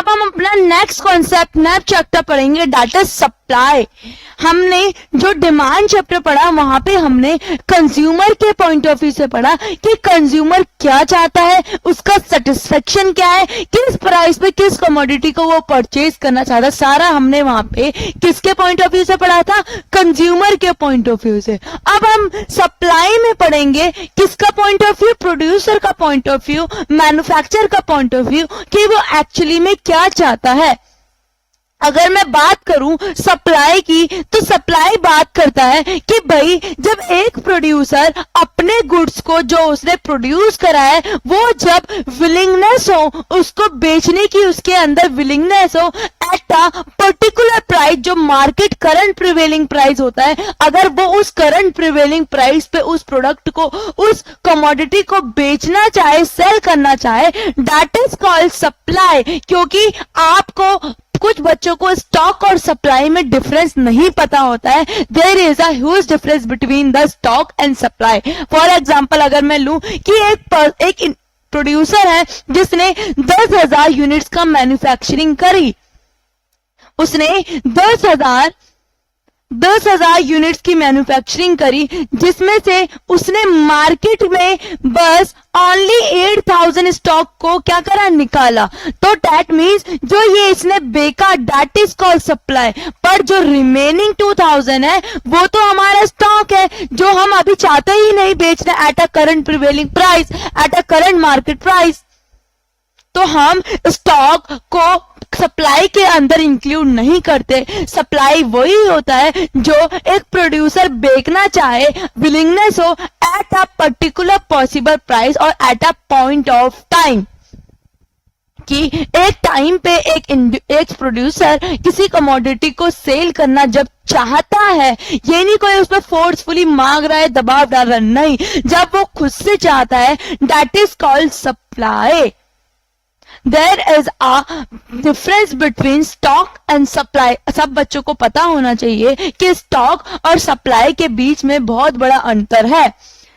अब हम अपना नेक्स्ट कॉन्सेप्ट नेक्स्ट चैप्टर पढ़ेंगे, दैट इज सप्लाई। हमने जो डिमांड चैप्टर पढ़ा वहां पे हमने कंज्यूमर के पॉइंट ऑफ व्यू से पढ़ा कि कंज्यूमर क्या चाहता है, उसका सेटिस्फेक्शन क्या है, किस प्राइस पे किस कमोडिटी को वो परचेज करना चाहता है, सारा हमने वहां पे किसके पॉइंट ऑफ व्यू से पढ़ा था, कंज्यूमर के पॉइंट ऑफ व्यू से। अब हम सप्लाई में पढ़ेंगे किसका पॉइंट ऑफ व्यू, प्रोड्यूसर का पॉइंट ऑफ व्यू, मैन्युफैक्चरर का पॉइंट ऑफ व्यू कि वो एक्चुअली में क्या चाहता है। अगर मैं बात करूं सप्लाई की, तो सप्लाई बात करता है कि भाई जब एक प्रोड्यूसर अपने गुड्स को जो उसने प्रोड्यूस करा है वो जब विलिंगनेस हो उसको बेचने की, उसके अंदर विलिंगनेस हो एट अ पर्टिकुलर प्राइस, जो मार्केट करंट प्रिवेलिंग प्राइस होता है, अगर वो उस करंट प्रिवेलिंग प्राइस पे उस प्रोडक्ट को, उस कमोडिटी को बेचना चाहे, सेल करना चाहे, दैट इज कॉल्ड सप्लाई। क्योंकि आपको कुछ बच्चों को स्टॉक और सप्लाई में डिफरेंस नहीं पता होता है। There is a huge difference between the stock and supply. For example अगर मैं लूं कि एक प्रोड्यूसर है जिसने 10,000 यूनिट्स का मैन्युफैक्चरिंग करी, उसने 10,000 यूनिट्स की मैन्युफैक्चरिंग करी, जिसमें से उसने मार्केट में बस ओनली 8,000 स्टॉक को क्या करा, निकाला। तो दैट मीन्स जो ये इसने बेका दैट इज कॉल्ड सप्लाई। पर जो रिमेनिंग 2,000 है वो तो हमारा स्टॉक है, जो हम अभी चाहते ही नहीं बेचना at a current prevailing price, at a current market price. तो हम स्टॉक को सप्लाई के अंदर इंक्लूड नहीं करते। सप्लाई वही होता है जो एक प्रोड्यूसर बेचना चाहे, विलिंगनेस हो at a particular possible price और at a point of time, कि एक टाइम पे एक प्रोड्यूसर किसी कमोडिटी को सेल करना जब चाहता है, ये नहीं कोई उसमें फोर्सफुली मांग रहा है, दबाव डाल रहा है, नहीं, जब वो खुद से चाहता है, that is called supply. There is a difference between stock and supply। सब बच्चों को पता होना चाहिए कि स्टॉक और सप्लाई के बीच में बहुत बड़ा अंतर है।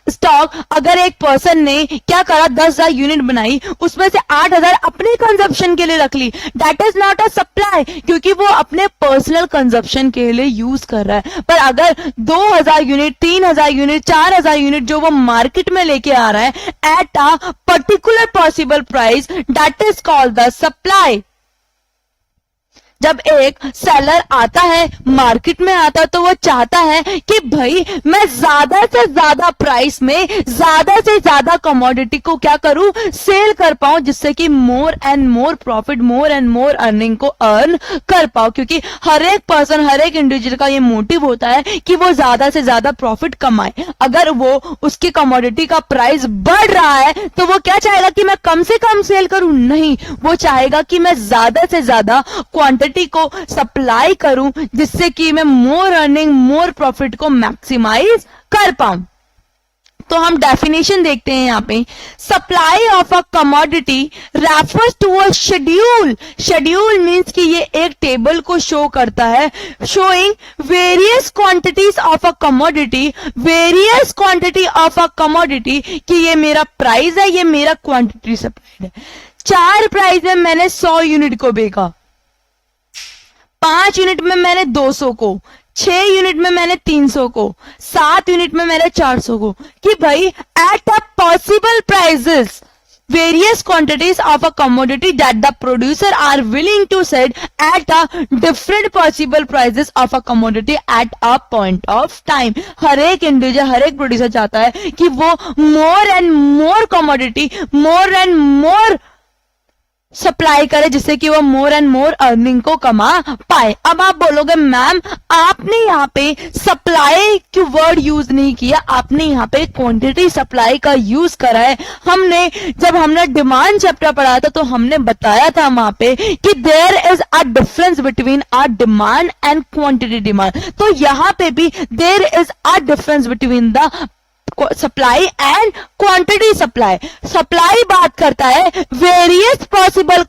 स्टॉक, अगर एक पर्सन ने क्या करा, 10,000 यूनिट बनाई, उसमें से 8,000 अपने कंजप्शन के लिए रख ली, that is not a supply, क्योंकि वो अपने पर्सनल कंजप्शन के लिए यूज कर रहा है। पर अगर 2,000 यूनिट, 3,000 यूनिट, 4,000 यूनिट जो वो मार्केट में लेके आ रहा है at a particular possible price, that is called the supply. जब एक सेलर आता है, मार्केट में आता है, तो वो चाहता है कि भाई मैं ज्यादा से ज्यादा प्राइस में ज्यादा से ज्यादा कमोडिटी को क्या करूं, सेल कर पाऊं, जिससे कि मोर and more profit, more and more earning को अर्न कर पाऊं। क्योंकि हर एक पर्सन, हर एक इंडिविजुअल का ये मोटिव होता है कि वो ज्यादा से ज्यादा प्रॉफिट कमाए। अगर वो उसकी कमोडिटी का प्राइस बढ़ रहा है तो वो क्या चाहेगा कि मैं कम से कम सेल करूं, नहीं, वो चाहेगा कि मैं ज्यादा से ज्यादा क्वांटिटी को सप्लाई करूं, जिससे कि मैं मोर अर्निंग, मोर प्रॉफिट को मैक्सिमाइज कर पाऊं। तो हम डेफिनेशन देखते हैं यहाँ पे, supply of a commodity refers to a schedule. Schedule means कि ये एक टेबल को शो करता है, showing various quantities of a commodity, various quantity of a commodity, कि ये मेरा प्राइस है, ये मेरा क्वांटिटी सप्लाइड है। 4 प्राइस में मैंने 100 यूनिट को बेचा, 5 यूनिट में मैंने 200 को, 6 यूनिट में मैंने 300 को, 7 यूनिट में मैंने 400 को, कि भाई at a possible prices various quantities of a commodity that the producer are willing to sell at a different possible prices of a commodity at a point of time. हर एक इंडिविजुअल, हर एक producer चाहता है कि वो more and more commodity, more and more supply करे, जिससे कि वो मोर एंड मोर अर्निंग को कमा पाए। अब आप बोलोगे मैम आपने यहाँ पे सप्लाई की वर्ड यूज नहीं किया, आपने यहाँ पे क्वांटिटी सप्लाई का यूज करा है। जब हमने डिमांड चैप्टर पढ़ा था तो हमने बताया था वहां पे कि there is a difference between a demand and quantity demand. तो यहाँ पे भी there is a difference between the supply and quantity supply. Supply बात करता है various possible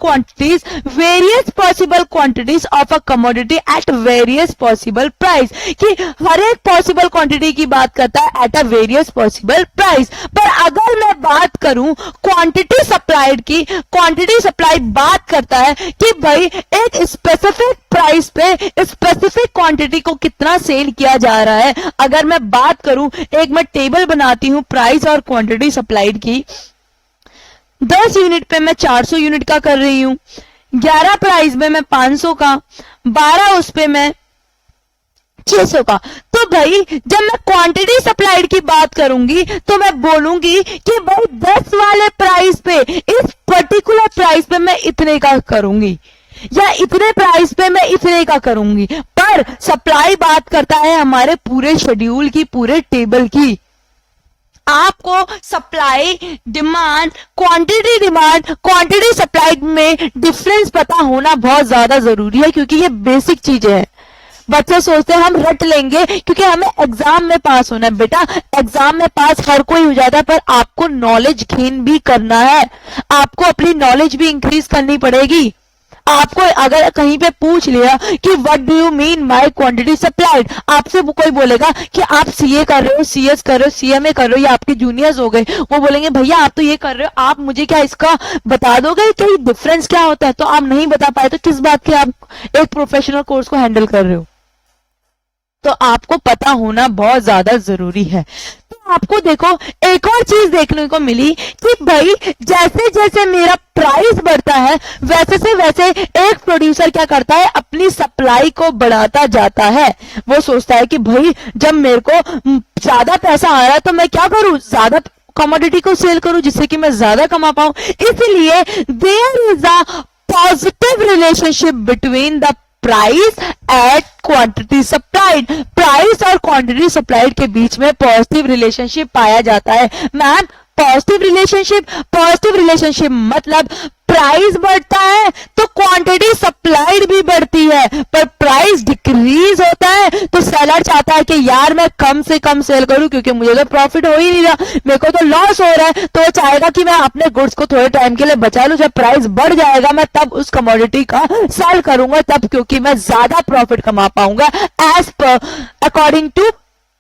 quantities of a commodity at various possible price, कि हर एक पॉसिबल क्वांटिटी की बात करता है at a various possible price. पर अगर मैं बात करूं क्वांटिटी सप्लाइड की, क्वांटिटी सप्लाई बात करता है कि भाई एक स्पेसिफिक प्राइस पे स्पेसिफिक क्वांटिटी को कितना सेल किया जा रहा है। अगर मैं बात करूं, एक मैं टेबल बनाती हूं प्राइस और क्वांटिटी सप्लाइड की। 10 यूनिट पे मैं 400 यूनिट का कर रही हूं, 11 प्राइस में मैं 500 का, 12 उस पे मैं 600 का। तो भाई जब मैं क्वांटिटी सप्लाइड की बात करूंगी तो मैं बोलूंगी कि भाई 10 वाले प्राइस पे, इस पर्टिकुलर प्राइस पे मैं इतने का करूंगी, या इतने प्राइस पे मैं इतने का करूंगी। पर सप्लाई बात करता है हमारे पूरे शेड्यूल की, पूरे टेबल की। आपको सप्लाई डिमांड, क्वांटिटी सप्लाई में डिफरेंस पता होना बहुत ज्यादा जरूरी है, क्योंकि ये बेसिक चीजें हैं। बच्चे सोचते हैं हम रट लेंगे क्योंकि हमें एग्जाम में पास होना है। बेटा एग्जाम में पास हर कोई हो जाता है, पर आपको नॉलेज गेन भी करना है, आपको अपनी नॉलेज भी इंक्रीज करनी पड़ेगी। आपको अगर कहीं पे पूछ लिया कि what do you mean by quantity supplied, आपसे कोई बोलेगा कि आप सीए कर रहे हो, सीएस कर रहे हो, सीएमए कर रहे हो, या आपके जूनियर्स हो गए, वो बोलेंगे भैया आप तो ये कर रहे हो, आप मुझे क्या इसका बता दोगे कि ये डिफरेंस क्या होता है? तो आप नहीं बता पाए तो किस बात के आप एक प्रोफेशनल कोर्स को हैंडल कर रहे हो? तो आपको पता होना बहुत ज्यादा जरूरी है। तो आपको देखो एक और चीज देखने को मिली कि भाई जैसे जैसे मेरा प्राइस बढ़ता है वैसे से वैसे एक प्रोड्यूसर क्या करता है, अपनी सप्लाई को बढ़ाता जाता है। वो सोचता है कि भाई जब मेरे को ज्यादा पैसा आ रहा है तो मैं क्या करूं, ज्यादा कमोडिटी को सेल करूं जिससे कि मैं ज्यादा कमा पाऊं। इसलिए there is a positive relationship between the price at quantity supplied. Price और क्वांटिटी सप्लाइड के बीच में पॉजिटिव रिलेशनशिप पाया जाता है। मैम पॉजिटिव रिलेशनशिप मतलब प्राइस बढ़ता है तो क्वांटिटी सप्लाइड भी बढ़ती है, पर प्राइस डिक्रीज होता है तो सेलर चाहता है कि यार मैं कम से कम सेल करूं क्योंकि मुझे तो प्रॉफिट हो ही नहीं रहा, मेरे को तो लॉस हो रहा है। तो वो चाहेगा कि मैं अपने गुड्स को थोड़े टाइम के लिए बचा लूं, जब प्राइस बढ़ जाएगा मैं तब उस कमोडिटी का सेल करूंगा, तब क्योंकि मैं ज्यादा प्रॉफिट कमा पाऊंगा एज पर according to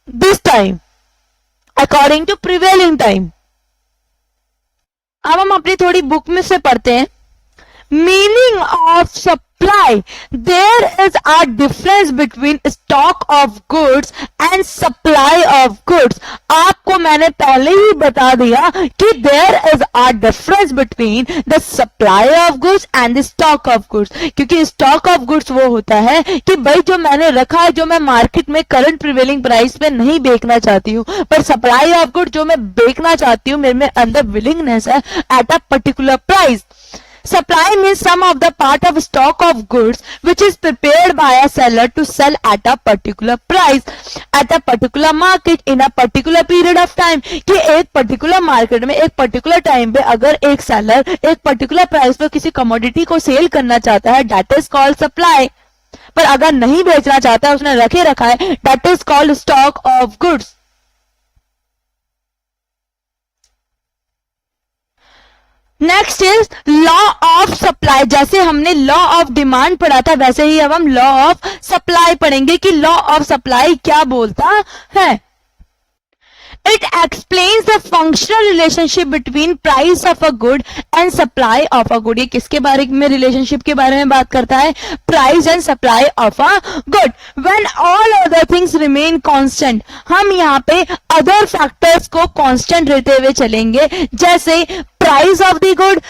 this time, according to prevailing time. अब हम अपनी थोड़ी बुक में से पढ़ते हैं। Meaning of supply, there is a difference between stock of goods and supply of goods. आपको मैंने पहले ही बता दिया कि there is a difference between the supply of goods and the stock of goods, क्योंकि स्टॉक ऑफ गुड्स वो होता है कि भाई जो मैंने रखा है, जो मैं मार्केट में करंट प्रिवेलिंग प्राइस पे नहीं बेचना चाहती हूँ, पर सप्लाई ऑफ गुड्स जो मैं बेचना चाहती हूँ, मेरे में अंदर विलिंगनेस है at a particular price. Supply means sum of the part of stock of goods which is prepared by a seller to sell at a particular price at a particular market in a particular period of time। कि एक particular market में एक particular time पे अगर एक seller एक particular price पर किसी कमोडिटी को सेल करना चाहता है, that is called supply। पर अगर नहीं बेचना चाहता है, उसने रखे रखा है, that is called stock of goods। Next is law of supply. जैसे हमने लॉ ऑफ डिमांड पढ़ा था वैसे ही अब हम लॉ ऑफ सप्लाई पढ़ेंगे कि लॉ ऑफ सप्लाई क्या बोलता है। It explains the functional relationship between price of a good and supply of a good। ये किसके बारे में रिलेशनशिप के बारे में बात करता है? Price and supply of a good. When all other things remain constant, हम यहाँ पे अदर फैक्टर्स को कांस्टेंट रहते हुए चलेंगे, जैसे price of the good,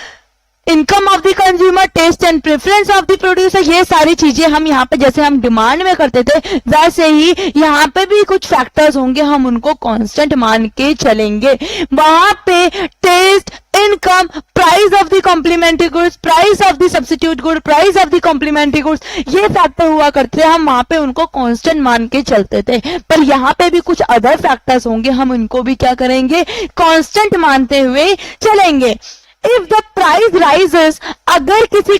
income of the consumer, taste and preference of the producer. ये सारी चीजें हम यहाँ पे जैसे हम डिमांड में करते थे वैसे ही यहाँ पे भी कुछ फैक्टर्स होंगे, हम उनको कांस्टेंट मान के चलेंगे। वहां पे taste, income, price of the complementary goods, price of the substitute good, price of the complementary goods, ये फैक्टर हुआ करते थे, हम वहां पे उनको कांस्टेंट मान के चलते थे। पर यहाँ पे भी कुछ अदर फैक्टर्स होंगे, हम उनको भी क्या करेंगे? कांस्टेंट मानते हुए चलेंगे। If the price rises, अगर किसी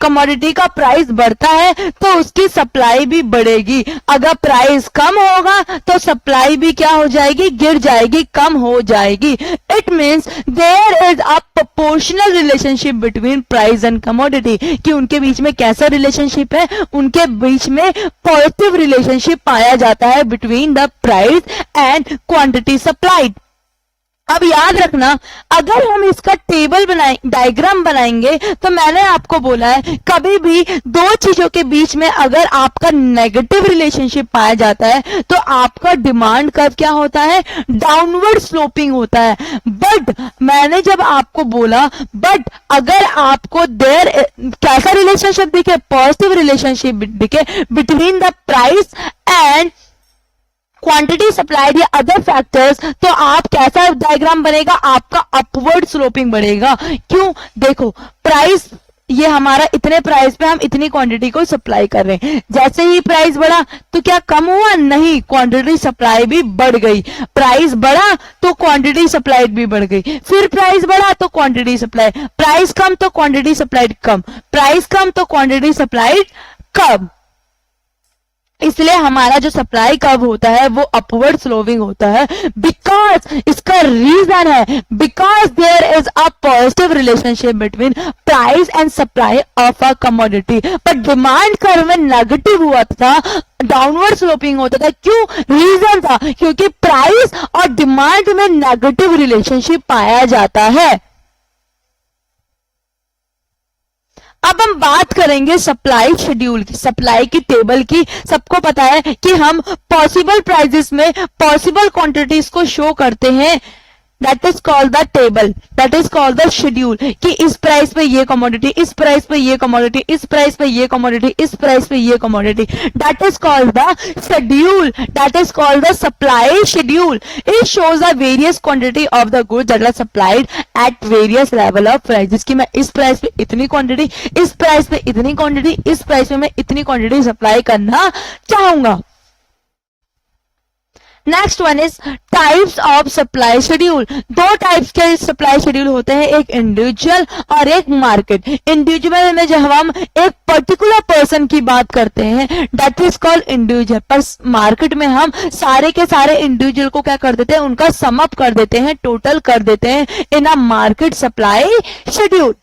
कमोडिटी का प्राइस बढ़ता है तो उसकी सप्लाई भी बढ़ेगी। अगर प्राइस कम होगा तो सप्लाई भी क्या हो जाएगी, गिर जाएगी, कम हो जाएगी। It means there is a proportional relationship between price and commodity, कि उनके बीच में कैसा रिलेशनशिप है, उनके बीच में पॉजिटिव रिलेशनशिप पाया जाता है between the price and quantity supplied. अब याद रखना, अगर हम इसका टेबल डायग्राम बनाएंगे तो मैंने आपको बोला है कभी भी दो चीजों के बीच में अगर आपका नेगेटिव रिलेशनशिप पाया जाता है तो आपका डिमांड कर्व क्या होता है, डाउनवर्ड स्लोपिंग होता है। बट मैंने जब आपको बोला बट अगर आपको देयर कैसा रिलेशनशिप दिखे, पॉजिटिव रिलेशनशिप दिखे between the price and quantity supplied या अदर फैक्टर्स, तो आप कैसा डायग्राम बनेगा, आपका अपवर्ड स्लोपिंग बढ़ेगा। क्यों, देखो प्राइस ये हमारा इतने प्राइस पे हम इतनी क्वांटिटी को सप्लाई कर रहे हैं, जैसे ही प्राइस बढ़ा तो क्या कम हुआ, नहीं, क्वांटिटी सप्लाई भी बढ़ गई। प्राइस बढ़ा तो क्वांटिटी सप्लाइड भी बढ़ गई, फिर प्राइस बढ़ा तो क्वांटिटी सप्लाई, प्राइस कम तो क्वांटिटी सप्लाइड कम, प्राइस कम तो क्वांटिटी सप्लाइड कम। इसलिए हमारा जो सप्लाई कर्व होता है वो अपवर्ड स्लोविंग होता है। बिकॉज इसका रीजन है because there is a positive relationship between price and supply of a commodity. पर डिमांड कर्व में नेगेटिव हुआ था, डाउनवर्ड स्लोपिंग होता था। क्यों, रीजन था क्योंकि प्राइस और डिमांड में नेगेटिव रिलेशनशिप पाया जाता है। अब हम बात करेंगे सप्लाई शेड्यूल की, सप्लाई की टेबल की। सबको पता है कि हम पॉसिबल प्राइसेस में पॉसिबल क्वांटिटीज को शो करते हैं, that is called the table, that is called the schedule, कि इस प्राइस पे ये कमोडिटी, इस प्राइस पे ये कमोडिटी, इस प्राइस पे ये कमोडिटी, इस प्राइस पे ये commodity, that is called the schedule, that is called the supply schedule. It shows the various quantity of the goods that are supplied at various level of prices, कि मैं इस price पे इतनी quantity, इस price पे इतनी quantity, इस price पे मैं इतनी क्वांटिटी सप्लाई करना चाहूंगा। Next one is types of supply schedule. दो टाइप्स के सप्लाई शेड्यूल होते हैं, एक इंडिविजुअल और एक मार्केट। इंडिविजुअल में जब हम एक पर्टिकुलर पर्सन की बात करते हैं दैट इज कॉल्ड इंडिविजुअल, पर मार्केट में हम सारे के सारे इंडिविजुअल को क्या कर देते हैं, उनका सम अप कर देते हैं, टोटल कर देते हैं in a market supply schedule.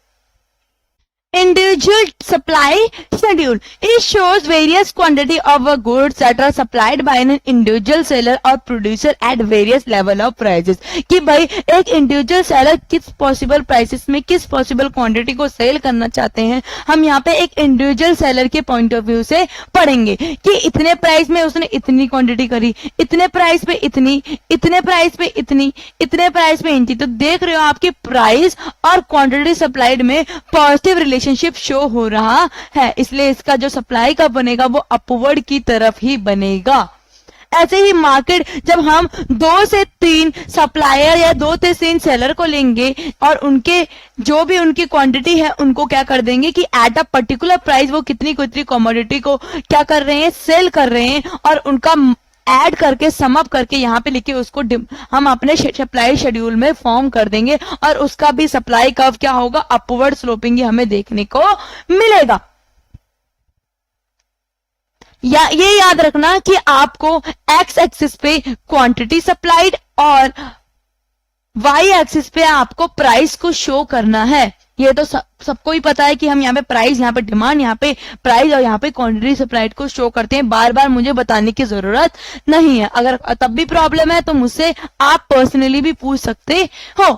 Individual supply schedule. It shows various quantity of goods that are supplied by an individual seller or producer at various level of prices. कि भाई एक individual seller किस possible prices में किस possible quantity को cell करना चाहते हैं, हम यहाँ पे एक इंडिविजुअल सेलर के पॉइंट ऑफ व्यू से पढ़ेंगे कि इतने प्राइस में उसने इतनी क्वांटिटी करी, इतने प्राइस पे इतनी, इतने प्राइस पे इतनी, इतने प्राइस पे इतनी। तो देख रहे हो आपकी प्राइस और क्वांटिटी सप्लाइड में पॉजिटिव रिलेशनशिप शो हो रहा है, इसलिए इसका जो सप्लाई का बनेगा वो अपवर्ड की तरफ ही बनेगा। ऐसे ही मार्केट, जब हम 2 से 3 सप्लायर या 2 से 3 सेलर को लेंगे और उनके जो भी उनकी क्वांटिटी है उनको क्या कर देंगे कि एट अ पर्टिकुलर प्राइस वो कितनी कितनी कमोडिटी को क्या कर रहे हैं, सेल कर रहे हैं, और उनका ऐड करके सम अप करके यहाँ पे लिखे उसको हम अपने सप्लाई शेड्यूल में फॉर्म कर देंगे, और उसका भी सप्लाई कर्व क्या होगा, अपवर्ड स्लोपिंग ही हमें देखने को मिलेगा। या ये याद रखना कि आपको एक्स एक्सिस पे क्वांटिटी सप्लाइड और वाई एक्सिस पे आपको प्राइस को शो करना है। ये तो सबको ही पता है कि हम यहाँ पे प्राइस, यहाँ पे डिमांड, यहाँ पे प्राइस और यहाँ पे क्वांटिटी सप्लाइड को शो करते हैं। बार बार मुझे बताने की जरूरत नहीं है। अगर तब भी प्रॉब्लम है तो मुझसे आप पर्सनली भी पूछ सकते हो।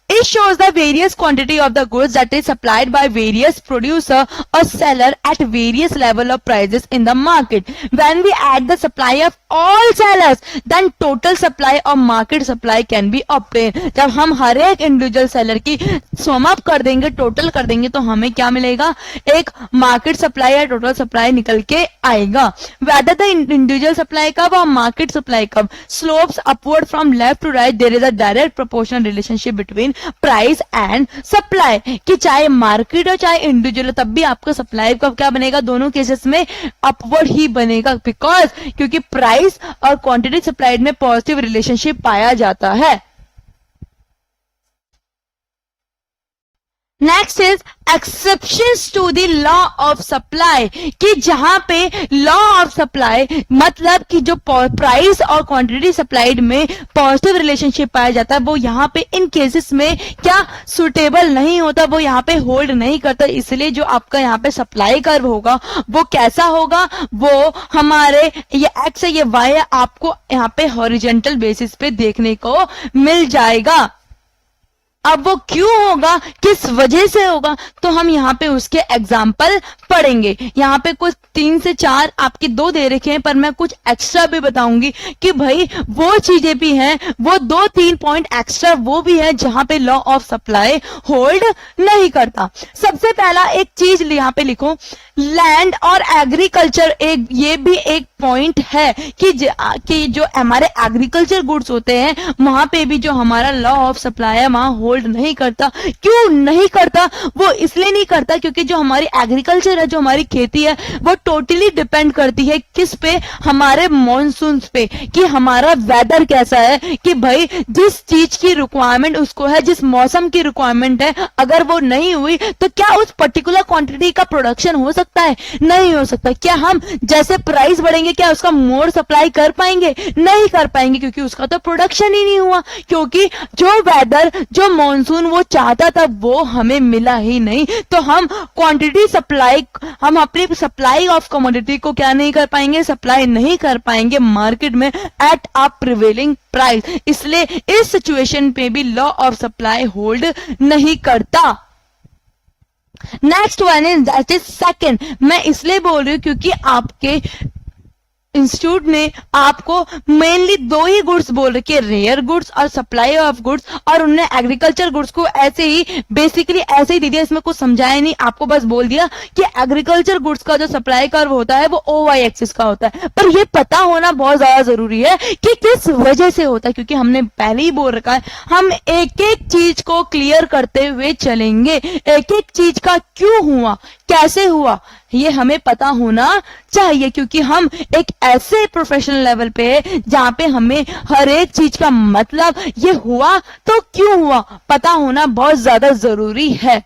It shows the various quantity of the goods that is supplied by various producer or seller at various level of prices in the market. When we add the supply of all sellers, then total supply or market supply can be obtained. जब हम हर एक individual seller की sum up कर देंगे, total कर देंगे, तो हमें क्या मिलेगा, एक मार्केट सप्लाई या टोटल सप्लाई निकल के आएगा। Whether the individual supply curve or market supply curve slopes upward from left to right, there is a direct proportional relationship between price and supply, कि चाहे मार्केट हो चाहे इंडिविजुअल, तब भी आपका सप्लाई का क्या बनेगा, दोनों केसेस में अपवर्ड ही बनेगा। बिकॉज क्योंकि प्राइस और क्वांटिटी सप्लाइड में पॉजिटिव रिलेशनशिप पाया जाता है। Next is exceptions to the law of supply, कि जहां पे लॉ ऑफ सप्लाई मतलब कि जो प्राइस और क्वांटिटी सप्लाइड में पॉजिटिव रिलेशनशिप पाया जाता है वो यहाँ पे इन केसेस में क्या सुटेबल नहीं होता, वो यहाँ पे होल्ड नहीं करता। इसलिए जो आपका यहाँ पे सप्लाई कर्व होगा वो कैसा होगा, वो हमारे ये एक्स है ये वाई है, आपको यहाँ पे हॉरिजॉन्टल बेसिस पे देखने को मिल जाएगा। अब वो क्यों होगा, किस वजह से होगा, तो हम यहाँ पे उसके एग्जाम्पल पढ़ेंगे। यहाँ पे कुछ 3 से 4 आपके 2 दे रखे हैं, पर मैं कुछ एक्स्ट्रा भी बताऊंगी कि भाई वो चीजें भी हैं, वो 2-3 पॉइंट एक्स्ट्रा वो भी है जहां पे लॉ ऑफ सप्लाई होल्ड नहीं करता। सबसे पहला एक चीज यहाँ पे लिखो, लैंड और एग्रीकल्चर, एक ये भी एक पॉइंट है कि जो हमारे एग्रीकल्चर गुड्स होते हैं वहां पे भी जो हमारा लॉ ऑफ सप्लाई है वहां होल्ड नहीं करता। क्यों नहीं करता, वो इसलिए नहीं करता क्योंकि जो हमारी एग्रीकल्चर है, जो हमारी खेती है, वो टोटली डिपेंड करती है किस पे, हमारे मॉनसून पे, कि हमारा वेदर कैसा है, कि भाई जिस चीज की रिक्वायरमेंट उसको है, जिस मौसम की रिक्वायरमेंट है, अगर वो नहीं हुई तो क्या उस पर्टिकुलर क्वांटिटी का प्रोडक्शन हो सकता है, नहीं हो सकता। क्या हम जैसे प्राइस बढ़ेंगे क्या उसका मोर सप्लाई कर पाएंगे, नहीं कर पाएंगे, क्योंकि उसका तो प्रोडक्शन ही नहीं हुआ, क्योंकि जो वेदर, जो मॉनसून वो चाहता था वो हमें मिला ही नहीं। तो हम क्वांटिटी सप्लाई, हम अपनी सप्लाई ऑफ कमोडिटी को क्या नहीं कर पाएंगे, सप्लाई नहीं कर पाएंगे मार्केट में एट अ प्रिवेलिंग प्राइस। इसलिए इस सिचुएशन पे भी लॉ ऑफ सप्लाई होल्ड नहीं करता। Next one is that is second. मैं इसलिए बोल रही हूं क्योंकि आपके इंस्टीट्यूट ने आपको मेनली 2 ही गुड्स बोल रखे, रेयर गुड्स और सप्लाई ऑफ गुड्स, और उन्होंने एग्रीकल्चर गुड्स को ऐसे ही बेसिकली ऐसे ही दे दिया, इसमें कुछ समझाया नहीं, आपको बस बोल दिया कि एग्रीकल्चर गुड्स का जो सप्लाई कर्व होता है वो OY एक्सिस का होता है। पर ये पता होना बहुत ज्यादा जरूरी है कि किस वजह से होता है, क्योंकि हमने पहले ही बोल रखा है हम एक एक चीज को क्लियर करते हुए चलेंगे, एक एक चीज का क्यों हुआ, कैसे हुआ, ये हमें पता होना चाहिए, क्योंकि हम एक ऐसे प्रोफेशनल लेवल पे है जहां पे हमें हर एक चीज का मतलब ये हुआ तो क्यों हुआ पता होना बहुत ज्यादा जरूरी है।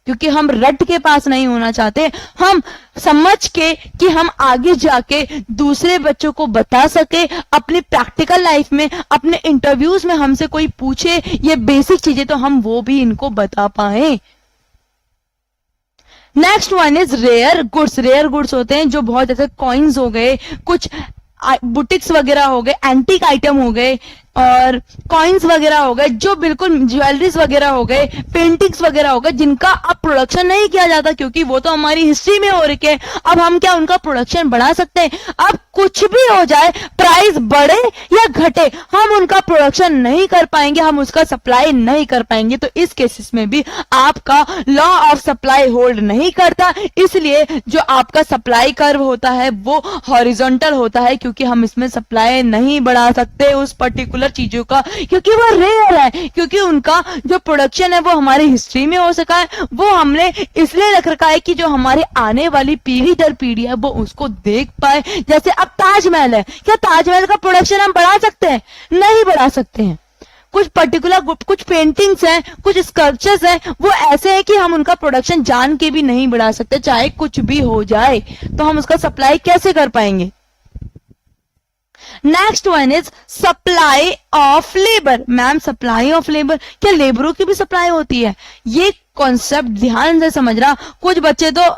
क्योंकि हम रट के पास नहीं होना चाहते, हम समझ के कि हम आगे जाके दूसरे बच्चों को बता सके, अपनी प्रैक्टिकल लाइफ में, अपने इंटरव्यूज में हमसे कोई पूछे ये बेसिक चीजें तो हम वो भी इनको बता पाए। Next one is rare goods. Rare goods होते हैं जो बहुत जैसे कॉइन्स हो गए, कुछ बुटिक्स वगैरह हो गए, एंटीक आइटम हो गए और कॉइन्स वगैरह हो गए, जो बिल्कुल ज्वेलरीज वगैरह हो गए, पेंटिंग्स वगैरह हो गए, जिनका अब प्रोडक्शन नहीं किया जाता क्योंकि वो तो हमारी हिस्ट्री में हो रखे हैं। अब हम क्या उनका प्रोडक्शन बढ़ा सकते हैं? अब कुछ भी हो जाए, प्राइस बढ़े या घटे, हम उनका प्रोडक्शन नहीं कर पाएंगे, हम उसका सप्लाई नहीं कर पाएंगे। तो इस केसेस में भी आपका लॉ ऑफ सप्लाई होल्ड नहीं करता, इसलिए जो आपका सप्लाई कर्व होता है वो हॉरिजॉन्टल होता है, क्योंकि हम इसमें सप्लाई नहीं बढ़ा सकते उस पर्टिकुलर चीजों का, क्योंकि वो रेयर है, क्योंकि उनका जो प्रोडक्शन है वो हमारी हिस्ट्री में हो सका है, वो हमने इसलिए रख रखा है कि जो हमारे आने वाली पीढ़ी दर पीढ़ी है वो उसको देख पाए। जैसे अब ताजमहल है, क्या ताजमहल का प्रोडक्शन हम बढ़ा सकते हैं? नहीं बढ़ा सकते हैं। कुछ पर्टिकुलर कुछ पेंटिंग्स हैं, कुछ स्कल्पचर्स हैं, वो ऐसे हैं कि हम उनका प्रोडक्शन जान के भी नहीं बढ़ा सकते, चाहे कुछ भी हो जाए, तो हम उसका सप्लाई कैसे कर पाएंगे? Next one is supply of labour. Ma'am supply of labour, क्या लेबरों की भी सप्लाई होती है? ये कॉन्सेप्ट ध्यान से समझना, कुछ बच्चे तो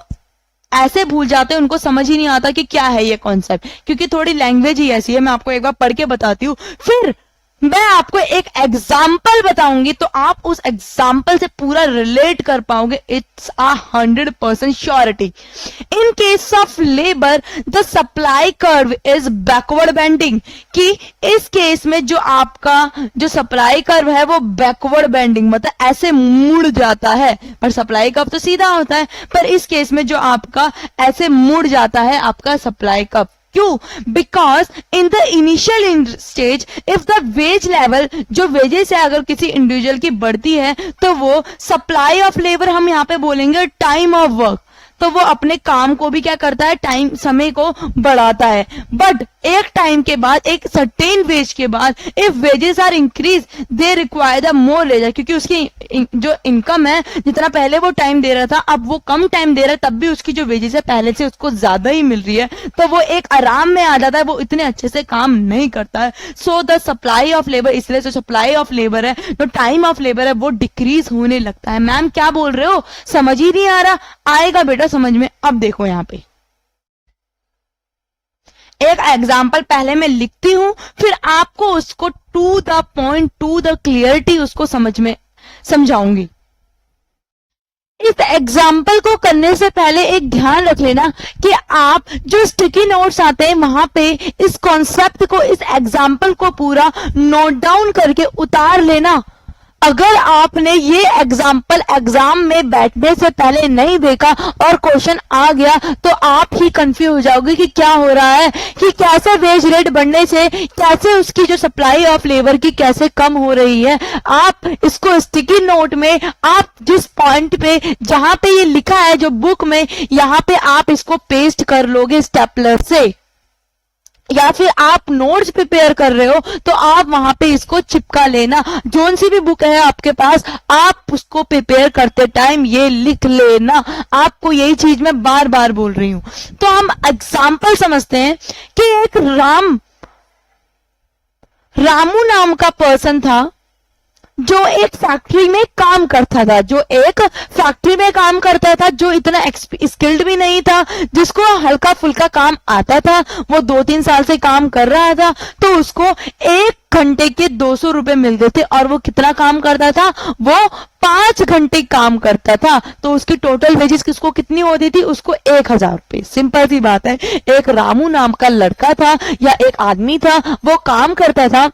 ऐसे भूल जाते हैं, उनको समझ ही नहीं आता कि क्या है ये कॉन्सेप्ट, क्योंकि थोड़ी लैंग्वेज ही ऐसी है। मैं आपको एक बार पढ़ के बताती हूँ, फिर मैं आपको एक एग्जाम्पल बताऊंगी तो आप उस एग्जाम्पल से पूरा रिलेट कर पाओगे। It's 100% surety. In case of labour the supply curve is backward bending, कि इस केस में जो आपका जो सप्लाई कर्व है वो बैकवर्ड बेंडिंग मतलब ऐसे मुड़ जाता है, पर सप्लाई कर्व तो सीधा होता है, पर इस केस में जो आपका ऐसे मुड़ जाता है आपका सप्लाई कर्व। क्यों? Because in the initial stage if the wage level, जो वेजेस है अगर किसी इंडिविजुअल की बढ़ती है तो वो सप्लाई ऑफ लेबर, हम यहाँ पे बोलेंगे टाइम ऑफ वर्क, तो वो अपने काम को भी क्या करता है, टाइम समय को बढ़ाता है। बट एक टाइम के बाद, एक सर्टेन वेज के बाद, if wages are increase they require the more labour, क्योंकि उसकी जो इनकम है, जितना पहले वो टाइम दे रहा था अब वो कम टाइम दे रहा है, तब भी उसकी जो वेजेस है पहले से उसको ज्यादा ही मिल रही है, तो वो एक आराम में आ जाता है, वो इतने अच्छे से काम नहीं करता है। So the supply of labour, इसलिए जो सप्लाई ऑफ लेबर है, जो टाइम ऑफ लेबर है, वो डिक्रीज होने लगता है। मैम क्या बोल रहे हो, समझ ही नहीं आ रहा? आएगा बेटा समझ में। अब देखो यहाँ पे एक एग्जाम्पल पहले मैं लिखती हूं, फिर आपको उसको to the point, to the clarity उसको समझ में समझाऊंगी। इस एग्जाम्पल को करने से पहले एक ध्यान रख लेना कि आप जो स्टिकी नोट्स आते हैं वहां पे इस कॉन्सेप्ट को, इस एग्जाम्पल को पूरा नोट डाउन करके उतार लेना। अगर आपने ये एग्जाम्पल एग्जाम में बैठने से पहले नहीं देखा और क्वेश्चन आ गया तो आप ही कंफ्यूज हो जाओगे कि क्या हो रहा है, कि कैसे वेज रेट बढ़ने से कैसे उसकी जो सप्लाई ऑफ लेबर की कैसे कम हो रही है। आप इसको स्टिकी नोट में, आप जिस पॉइंट पे जहां पे ये लिखा है जो बुक में, यहां पे आप इसको पेस्ट कर लोगे स्टेपलर से, या फिर आप नोट्स प्रिपेयर कर रहे हो तो आप वहां पे इसको चिपका लेना। जोन सी भी बुक है आपके पास, आप उसको प्रिपेयर करते टाइम ये लिख लेना। आपको यही चीज मैं बार बार बोल रही हूं। तो हम एग्जाम्पल समझते हैं कि एक रामू नाम का पर्सन था जो एक फैक्ट्री में काम करता था, जो इतना स्किल्ड भी नहीं था, जिसको हल्का फुल्का काम आता था, वो 2-3 साल से काम कर रहा था, तो उसको 1 घंटे के 200 रुपए मिलते थे। और वो कितना काम करता था, वो 5 घंटे काम करता था, तो उसकी टोटल वेजेस किसको कितनी होती थी, उसको 1000 रुपए। सिंपल सी बात है, एक रामू नाम का लड़का था या एक आदमी था, वो काम करता था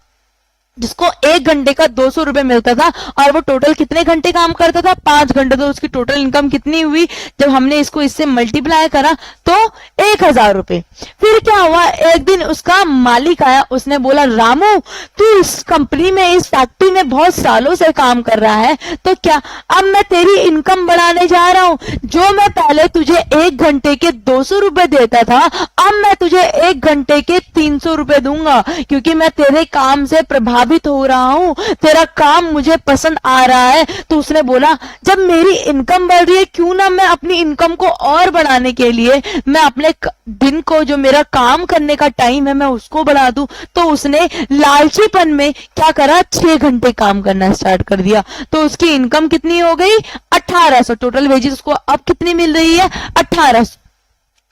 जिसको 1 घंटे का 200 रुपए मिलता था, और वो टोटल कितने घंटे काम करता था, 5 घंटे। तो उसकी टोटल इनकम कितनी हुई, जब हमने इसको इससे मल्टीप्लाई करा तो 1000 रुपए। फिर क्या हुआ, एक दिन उसका मालिक आया, उसने बोला रामू तू इस कंपनी में, इस फैक्ट्री में बहुत सालों से काम कर रहा है, तो क्या अब मैं तेरी इनकम बढ़ाने जा रहा हूं। जो मैं पहले तुझे 1 घंटे के 200 रुपए देता था, अब मैं तुझे 1 घंटे के 300 रुपए दूंगा, क्योंकि मैं तेरे काम से प्रभावित हो रहा हूं, तेरा काम मुझे पसंद आ रहा है। तो उसने बोला जब मेरी इनकम बढ़ रही है, क्यों ना मैं अपनी इनकम को और बढ़ाने के लिए मैं अपने दिन को, जो मेरा काम करने का टाइम है, मैं उसको बढ़ा दूं। तो उसने लालचीपन में क्या करा, 6 घंटे काम करना स्टार्ट कर दिया। तो उसकी इनकम कितनी हो गई, 1800। टोटल वेजेस उसको अब कितनी मिल रही है, 1800।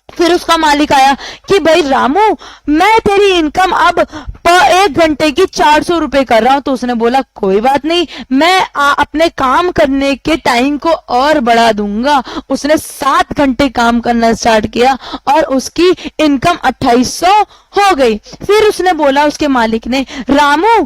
फिर उसका मालिक आया कि भाई रामू मैं तेरी इनकम अब 1 घंटे की 400 रुपए कर रहा हूं। तो उसने बोला कोई बात नहीं, मैं अपने काम करने के टाइम को और बढ़ा दूंगा। उसने 7 घंटे काम करना स्टार्ट किया और उसकी इनकम 2800 हो गई। फिर उसने बोला, उसके मालिक ने, रामू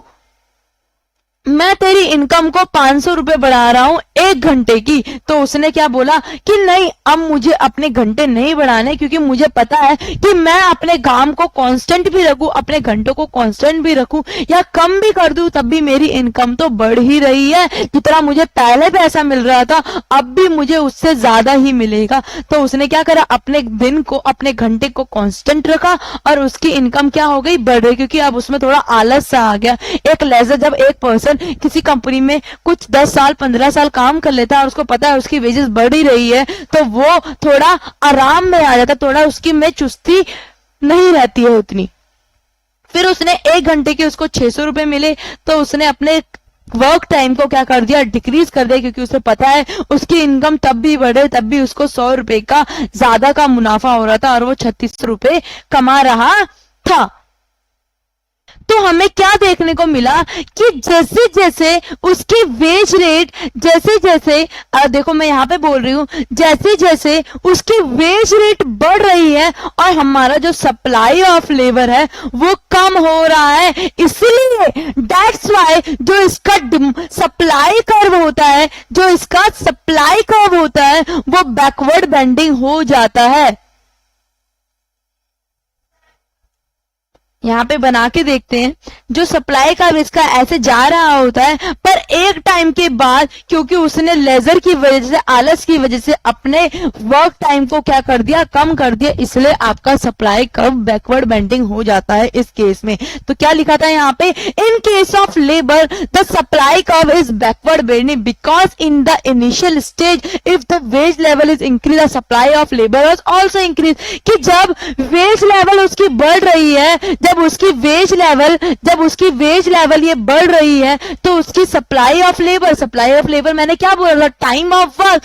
मैं तेरी इनकम को 500 रुपए बढ़ा रहा हूं 1 घंटे की। तो उसने क्या बोला कि नहीं, अब मुझे अपने घंटे नहीं बढ़ाने, क्योंकि मुझे पता है कि मैं अपने काम को कांस्टेंट भी रखूं, अपने घंटों को कांस्टेंट भी रखूं या कम भी कर दूं, तब भी मेरी इनकम तो बढ़ ही रही है। जितना मुझे पहले पैसा मिल रहा था अब भी मुझे उससे ज्यादा ही मिलेगा। तो उसने क्या करा, अपने दिन को, अपने घंटे को कांस्टेंट रखा और उसकी इनकम क्या हो गई, बढ़ रही, क्योंकि अब उसमें थोड़ा आलस सा आ गया। एक लेजर, जब एक पर्सन किसी कंपनी में कुछ 10 साल 15 साल काम कर लेता है और उसको पता है उसकी वेजेस बढ़ ही रही है, तो वो थोड़ा आराम में आ जाता, थोड़ा उसकी में चुस्ती नहीं रहती है उतनी। फिर उसने 1 घंटे के उसको 600 रुपए मिले, तो उसने अपने वर्क टाइम को क्या कर दिया, डिक्रीज कर दिया, क्योंकि उसे पता है उसकी इनकम तब भी बढ़े, तब भी उसको 100 रुपए का ज्यादा का मुनाफा हो रहा था और वो 3600 रुपए कमा रहा था। तो हमें क्या देखने को मिला कि जैसे जैसे उसकी वेज रेट, जैसे जैसे देखो मैं यहां पे बोल रही हूं, जैसे जैसे उसकी वेज रेट बढ़ रही है और हमारा जो सप्लाई ऑफ लेबर है वो कम हो रहा है। इसलिए दैट्स वाई जो इसका सप्लाई कर्व होता है, जो इसका सप्लाई कर्व होता है वो बैकवर्ड बेंडिंग हो जाता है। यहाँ पे बना के देखते हैं। जो सप्लाई का इसका ऐसे जा रहा होता है, पर एक टाइम के बाद क्योंकि उसने लेजर की वजह से, आलस की वजह से अपने वर्क टाइम को क्या कर दिया, कम कर दिया, इसलिए आपका सप्लाई कर्व बैकवर्ड बेंडिंग हो जाता है इस केस में। तो क्या लिखा था यहाँ पे, in case of labour the supply curve is backward bending because in the initial stage if the wage level is increase the supply of labour was also increase. कि जब वेज लेवल उसकी बढ़ रही है, जब उसकी वेज लेवल ये बढ़ रही है, तो उसकी सप्लाई ऑफ लेबर मैंने क्या बोला था, टाइम ऑफ वर्क,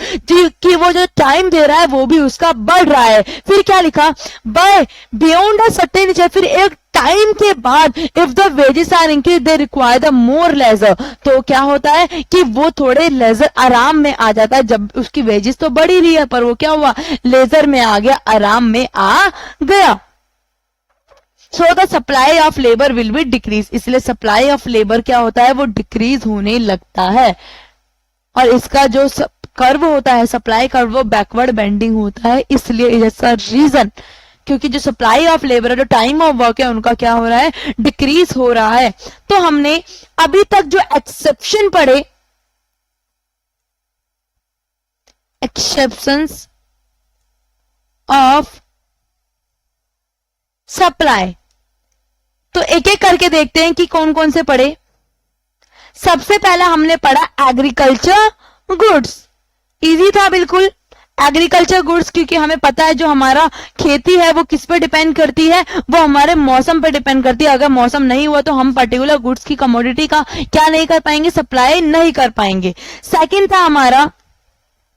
कि वो जो टाइम दे रहा है वो भी उसका बढ़ रहा है। फिर क्या लिखा, बाय बियॉन्ड अ सर्टेन, फिर एक टाइम के बाद if the wages are increase they require the more labour. तो क्या होता है कि वो थोड़े लेजर आराम में आ जाता है। जब उसकी वेजेस तो बढ़ ही रही है, पर वो क्या हुआ, लेजर में आ गया, आराम में आ गया। So the supply of labour will be decrease, इसलिए सप्लाई ऑफ लेबर क्या होता है, वो डिक्रीज होने लगता है। और इसका जो कर्व होता है, सप्लाई कर्व, वो बैकवर्ड बेंडिंग होता है, इसलिए ऐसा रीजन, क्योंकि जो सप्लाई ऑफ लेबर है, जो टाइम ऑफ वर्क है, उनका क्या हो रहा है, डिक्रीज हो रहा है। तो हमने अभी तक जो एक्सेप्शन पढ़े, एक्सेप्शंस ऑफ सप्लाई, तो एक एक करके देखते हैं कि कौन कौन से पढ़े। सबसे पहला हमने पढ़ा एग्रीकल्चर गुड्स, इजी था बिल्कुल। एग्रीकल्चर गुड्स, क्योंकि हमें पता है जो हमारा खेती है वो किस पे डिपेंड करती है, वो हमारे मौसम पे डिपेंड करती है। अगर मौसम नहीं हुआ तो हम पर्टिकुलर गुड्स की, कमोडिटी का क्या नहीं कर पाएंगे, सप्लाई नहीं कर पाएंगे। सेकंड था हमारा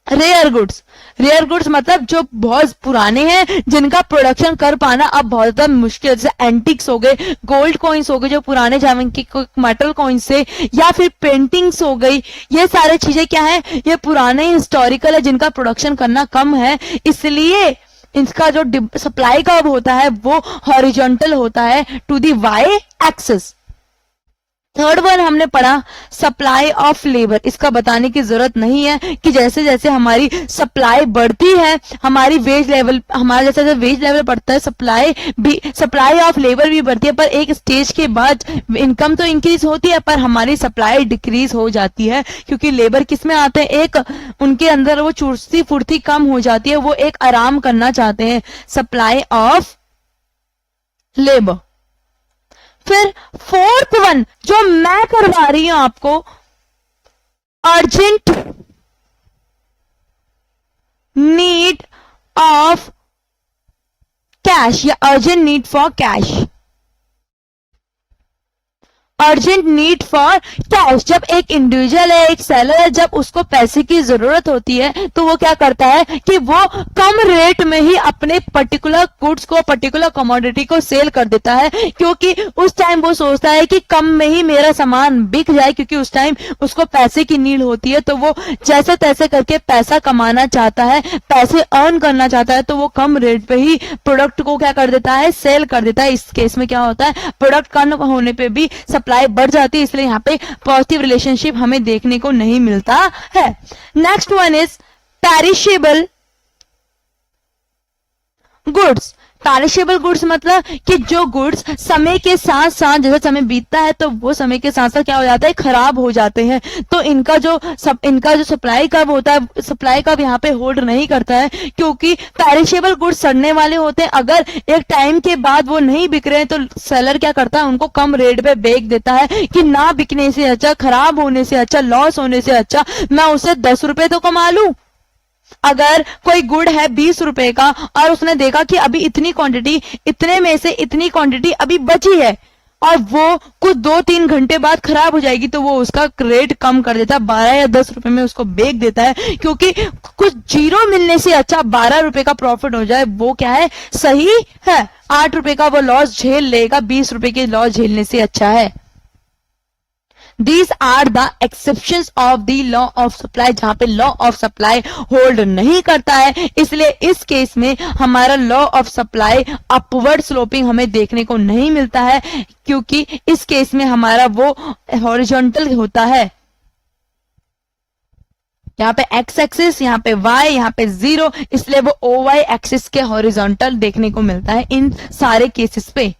रेयर गुड्स। रेयर गुड्स मतलब जो बहुत पुराने हैं, जिनका प्रोडक्शन कर पाना अब बहुत ज्यादा मुश्किल, जैसे एंटिक्स हो गए, गोल्ड कॉइन्स हो गए, जो पुराने जमाने के मेटल कॉइन्स से, या फिर पेंटिंग्स हो गई। ये सारे चीजें क्या है, ये पुराने हिस्टोरिकल है, जिनका प्रोडक्शन करना कम है, इसलिए इसका जो सप्लाई कर्व होता है वो हॉरिजॉन्टल होता है to the Y axis. Third one हमने पढ़ा सप्लाई ऑफ लेबर। इसका बताने की जरूरत नहीं है कि जैसे जैसे हमारी सप्लाई बढ़ती है, हमारी वेज लेवल, हमारा जैसे जैसे वेज लेवल बढ़ता है, सप्लाई ऑफ लेबर भी बढ़ती है। पर एक स्टेज के बाद इनकम तो इंक्रीज होती है, पर हमारी सप्लाई डिक्रीज हो जाती है, क्योंकि लेबर किस में आते हैं, एक उनके अंदर वो चुस्ती फुर्ती कम हो जाती है, वो एक आराम करना चाहते हैं। Supply of labour. फिर फोर्थ वन जो मैं करवा रही हूं आपको, अर्जेंट नीड ऑफ कैश या urgent need for cash. Urgent need for cash, जब एक इंडिविजुअल है, एक सेलर है, जब उसको पैसे की जरूरत होती है तो वो क्या करता है कि वो कम रेट में ही अपने पर्टिकुलर गुड्स को, पर्टिकुलर कमोडिटी को सेल कर देता है, क्योंकि उस टाइम वो सोचता है कि कम में ही मेरा सामान बिक जाए, क्योंकि उस टाइम उसको पैसे की नीड होती है। तो वो जैसे तैसे करके पैसा कमाना चाहता है, पैसे अर्न करना चाहता है, तो वो कम रेट पे ही प्रोडक्ट को क्या कर देता है, सेल कर देता है। इस केस में क्या होता है, प्रोडक्ट कम होने पे भी सप्लाई बढ़ जाती है, इसलिए यहाँ पे पॉजिटिव रिलेशनशिप हमें देखने को नहीं मिलता है। Next one is perishable goods. Perishable goods मतलब कि जो गुड्स समय के साथ साथ, जैसे समय बीतता है तो वो समय के साथ साथ क्या हो जाता है, खराब हो जाते हैं। तो इनका जो सप्लाई कर्व होता है, सप्लाई कर्व यहाँ पे होल्ड नहीं करता है, क्योंकि पेरिशेबल गुड्स सड़ने वाले होते हैं। अगर एक टाइम के बाद वो नहीं बिक रहे हैं तो सेलर क्या करता है, उनको कम रेट पे बेच देता है कि ना बिकने से अच्छा, खराब होने से अच्छा, लॉस होने से अच्छा मैं उसे 10 रुपए तो कमा लूं। अगर कोई गुड है 20 रुपए का और उसने देखा कि अभी इतनी क्वांटिटी, इतने में से इतनी क्वांटिटी अभी बची है और वो कुछ 2-3 घंटे बाद खराब हो जाएगी, तो वो उसका रेट कम कर देता है, 12 या 10 रुपए में उसको बेच देता है, क्योंकि कुछ जीरो मिलने से अच्छा 12 रुपए का प्रॉफिट हो जाए वो क्या है, सही है। 8 रुपए का वो लॉस झेल लेगा, 20 रुपए की लॉस झेलने से अच्छा है। These are the exceptions of the law of supply, जहां पे लॉ ऑफ सप्लाई होल्ड नहीं करता है, इसलिए इस केस में हमारा law of supply upward sloping हमें देखने को नहीं मिलता है, क्योंकि इस केस में हमारा वो हॉरिजॉन्टल होता है। यहाँ पे एक्स एक्सिस, यहाँ पे वाई, यहाँ पे 0, इसलिए वो ओ वाई एक्सिस के हॉरिजॉन्टल देखने को मिलता है इन सारे केसेस पे।